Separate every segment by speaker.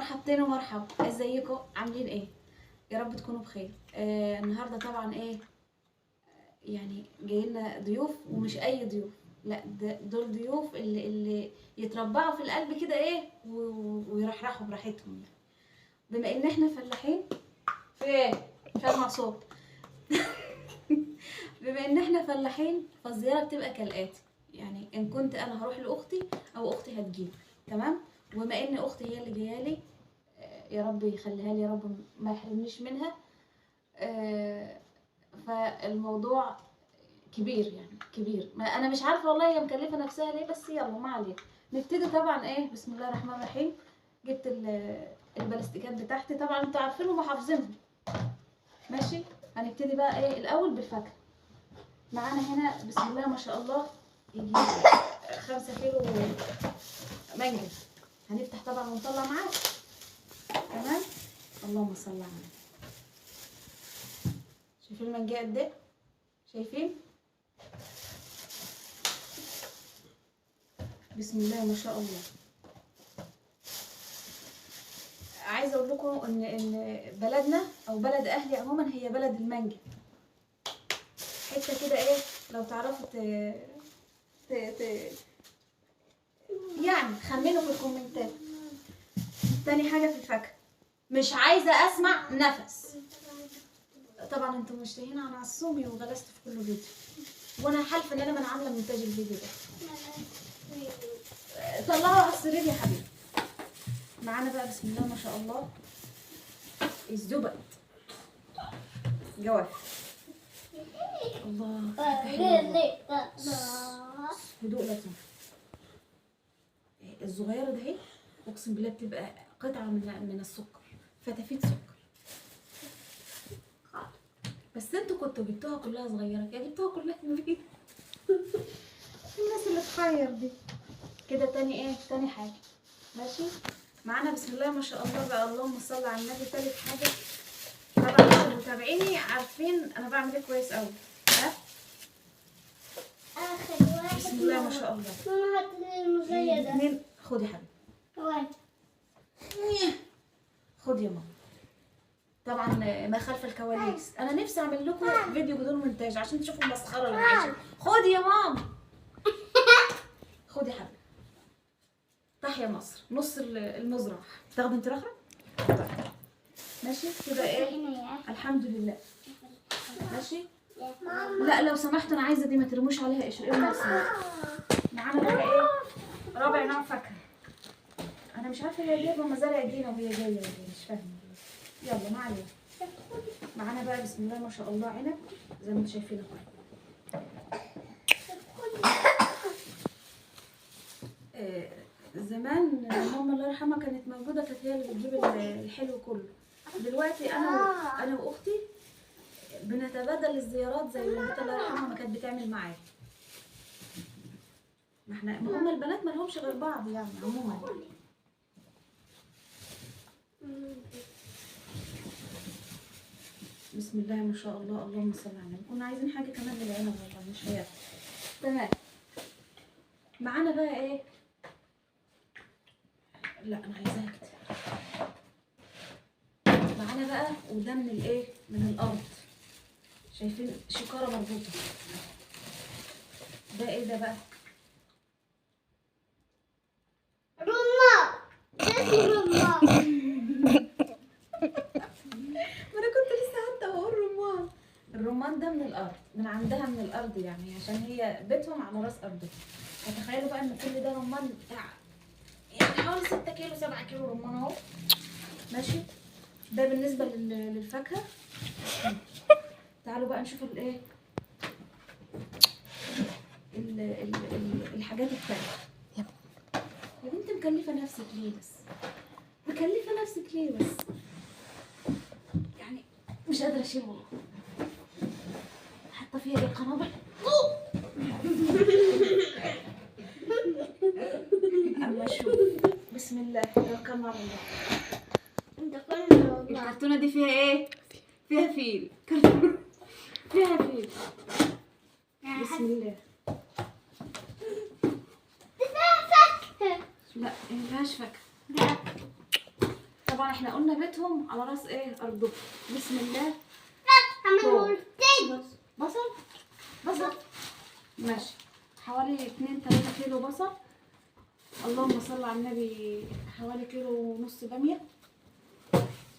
Speaker 1: مرحبتين ومرحب، ازيكم عاملين ايه؟ يا رب تكونوا بخير. النهارده طبعا ايه، يعني جايلنا ضيوف ومش اي ضيوف، لا دول ضيوف اللي يتربعوا في القلب كده ايه ويرحرحوا براحتهم يعني. بما ان احنا فلاحين في ايه مش هسمع صوت. بما ان احنا فلاحين فالزياره بتبقى كالاتي، يعني ان كنت انا هروح لاختي او اختي هتجيب، تمام. وبما ان اختي هي اللي جايه لي، يا رب يخليها لي، يا رب ما يحرمنيش منها. فالموضوع كبير يعني كبير، ما انا مش عارفه والله هي مكلفه نفسها ليه، بس يلا ما علينا. نبتدي طبعا ايه، بسم الله الرحمن الرحيم. جبت البلاستيكات بتاعتي، طبعا انتوا عارفينهم وحافظينهم، ماشي. هنبتدي بقى ايه الاول بالفاكهه. معانا هنا بسم الله ما شاء الله يجي 5 كيلو مانجا. هنفتح طبعا ونطلع معاه، تمام. اللهم صل على النبي. شايفين المانجا قد ايه؟ شايفين؟ بسم الله ما شاء الله. عايزه اقول لكم ان بلدنا او بلد اهلي عموما هي بلد المانجا. حته كده ايه، لو تعرفوا ت... يعني خمنوا في الكومنتات. تاني حاجه في الفاكهه، مش عايزه اسمع نفس. طبعا انتم مشتهين عن عصومي وغلست في كل فيديو، وانا حالفه ان انا من عامله مونتاج الفيديو ده. طلعوا على السرير يا حبيبي. معانا بقى بسم الله ما شاء الله الزبد جواف. الله هدوء لا تنفع. الصغيره ده اهي اقسم بالله بتبقى قطعه من السكر، فتافيت سكر. بس انتوا كنتوا جبتوها كلها صغيره، يا جبتوها كلها كبيره. الناس اللي تخير دي كده. تاني ايه، تاني حاجه، ماشي. معانا بسم الله ما شاء الله بقى، اللهم صل على النبي. تالت حاجه، طبعا اللي متابعيني عارفين انا بعمل ايه كويس قوي، ها. بسم الله ما شاء الله.
Speaker 2: ماما هات لي المزية
Speaker 1: اتنين، خد يا حبيبي. خد يا ماما. طبعا ما خلف الكواليس، انا نفسي اعمل لكم فيديو بدون مونتاج عشان تشوفوا المسخره اللي عايشه. خد يا ماما. خد يا حبيبي. تحيا مصر، نص المزرعه تاخد انت رخرة. ماشي كده ايه، الحمد لله. ماشي. لا لو سمحتوا انا عايزه دي ما ترموش عليها قشر. ايه المقصود؟ معانا بقى ايه، رابع نوع فاكهه. انا مش عارفه هي جايبه مزارع الدينا وهي جايه ولا إيه، مش فاهمه. يلا ما علينا. معانا بقى بسم الله ما شاء الله عنب زي ما انتم شايفين اهو. زمان ماما الله يرحمها كانت موجوده، كانت هي اللي بتجيب الحلو كله. دلوقتي انا واختي بنتبادل الزيارات زي والدتي الله يرحمها ما كانت بتعمل معايا. ما هم البنات ما لهمش غير بعض يعني عموما. بسم الله ما شاء الله، اللهم صل على النبي. كنا عايزين حاجه كمان للعنب والله مش هياكل. تمام. معانا بقى ايه، لا انا عايزاها كده. معانا بقى وده من الايه، من الارض. شايفين شكاره مربوطه. ده ايه ده بقى؟
Speaker 2: رمان. اسمه رمان.
Speaker 1: ما انا كنت لسه حتى بقول رمان. الرمان ده من الارض، من عندها من الارض يعني، عشان هي بيتهم على راس ارضهم. فتخيلوا بقى ان كل ده رمان بتاع يعني حوالي 6 كيلو 7 كيلو رمان اهو. ماشي. ده بالنسبه للفاكهه. تعالوا بقى نشوف الايه، الحاجات التانية. يا بنت مكلفه نفسك ليه بس؟ مكلفه نفسك ليه بس؟ يعني مش قادره اشيل والله. حاطه فيها ايه قنابل. اما شوف، بسم الله توكلنا على الله. الكرتونه دي فيها ايه؟ فيها فيل. فيها فيل. بسم الله. لا ما فيهاش فاكهه. طبعا احنا قلنا بيتهم على راس ايه ارضهم. بسم الله.
Speaker 2: عملوا
Speaker 1: بصل بصل ماشي، حوالي 2-3 كيلو بصل. اللهم صل على النبي. حوالي 1.5 كيلو باميه.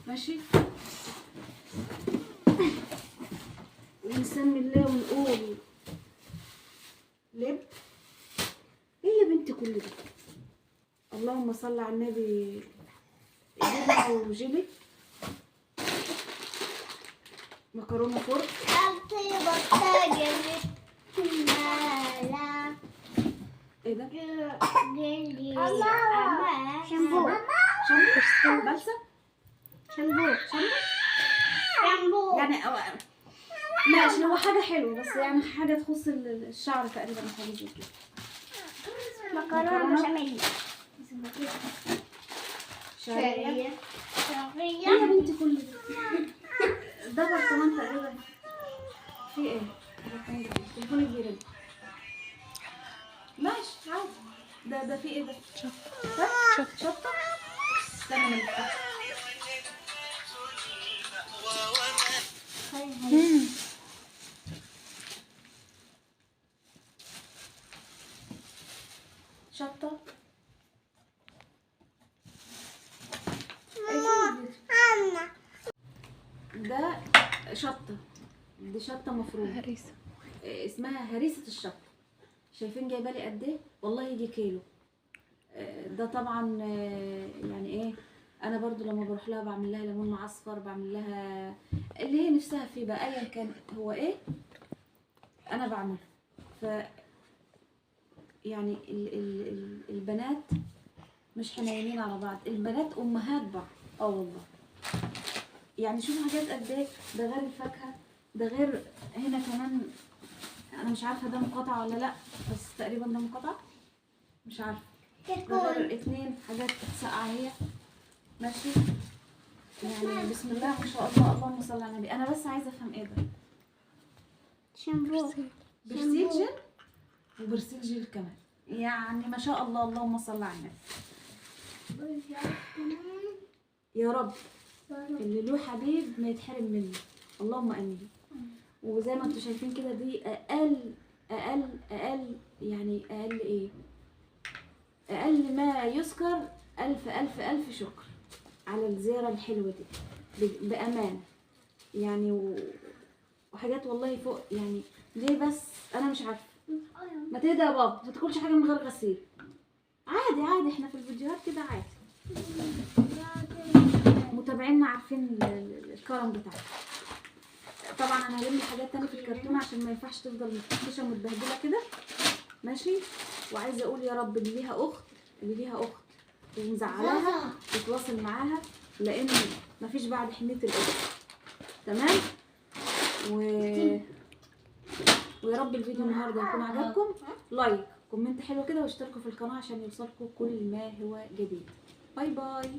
Speaker 1: ماشي. ونسمي الله ونقول لب. ايه يا بنتي كل ده؟ اللهم صل على النبي. جبنه وجيلي. مكرونه فرن. ايه ده؟
Speaker 2: شامبو
Speaker 1: بلسه.
Speaker 2: شامبو
Speaker 1: يعني ماشي، هو حاجه حلوه بس يعني حاجه تخص الشعر تقريبا، حاجه زي كده.
Speaker 2: مكرونة بشاميل
Speaker 1: شعريه. ايه يا بنتي كل ده؟ ده برطمان تقريبا. في ايه؟ تليفوني كبير ده. ماشي عادي. ده في ايه ده؟ شطه. استنى من شطه. ده شطه. دي شطه مفرومه.
Speaker 3: هريسة.
Speaker 1: اسمها هريسه الشطه. شايفين جايبه لي قد ايه؟ والله يجي كيلو. ده طبعا يعني ايه، انا برضو لما بروح لها بعمل لها ليمون معصفر، بعمل لها اللي هي نفسها فيه بقى ايا كان هو ايه انا بعمله. ف يعني البنات مش حنينين على بعض، البنات امهات بعض. والله يعني شوفوا حاجات قد ايه. ده غير الفاكهه، ده غير هنا كمان. انا مش عارفه ده مقاطعه ولا لا، بس تقريبا ده مقاطعه، مش عارفه. ده غير 2 حاجات ساقعه هي. ماشي. يعني بسم الله ما شاء الله. اللهم صل على النبي. انا بس عايزه افهم ايه ده.
Speaker 2: شامبو
Speaker 1: برسيل جل وبرسيل جل كمان، يعني ما شاء الله. اللهم صل على النبي. يا رب اللي له حبيب ما يتحرم منه. اللهم امين. وزي ما انتم شايفين كده دي اقل يعني اقل ايه، اقل ما يذكر. الف شكر على الزيارة الحلوة دي بأمان يعني. وحاجات والله فوق يعني. ليه بس انا مش عارفه. ما تهدى يا بابا، ما تاكلش حاجه من غير غسيل. عادي احنا في الفيديوهات كده عادي. متابعينا عارفين الكرم بتاعنا. طبعا انا هلم حاجات تانية في الكرتونه عشان ما ينفعش تفضل متفتشه متبهدله كده. ماشي. وعايزه اقول يا رب اللي ليها اخت ومزعلاها تتواصل معاها، لان مفيش بعد حنيه الاخت. تمام. ويا رب الفيديو النهارده يكون عجبكم. لايك كومنت حلو كده واشتركوا في القناه عشان يوصلكم كل ما هو جديد. باي باي.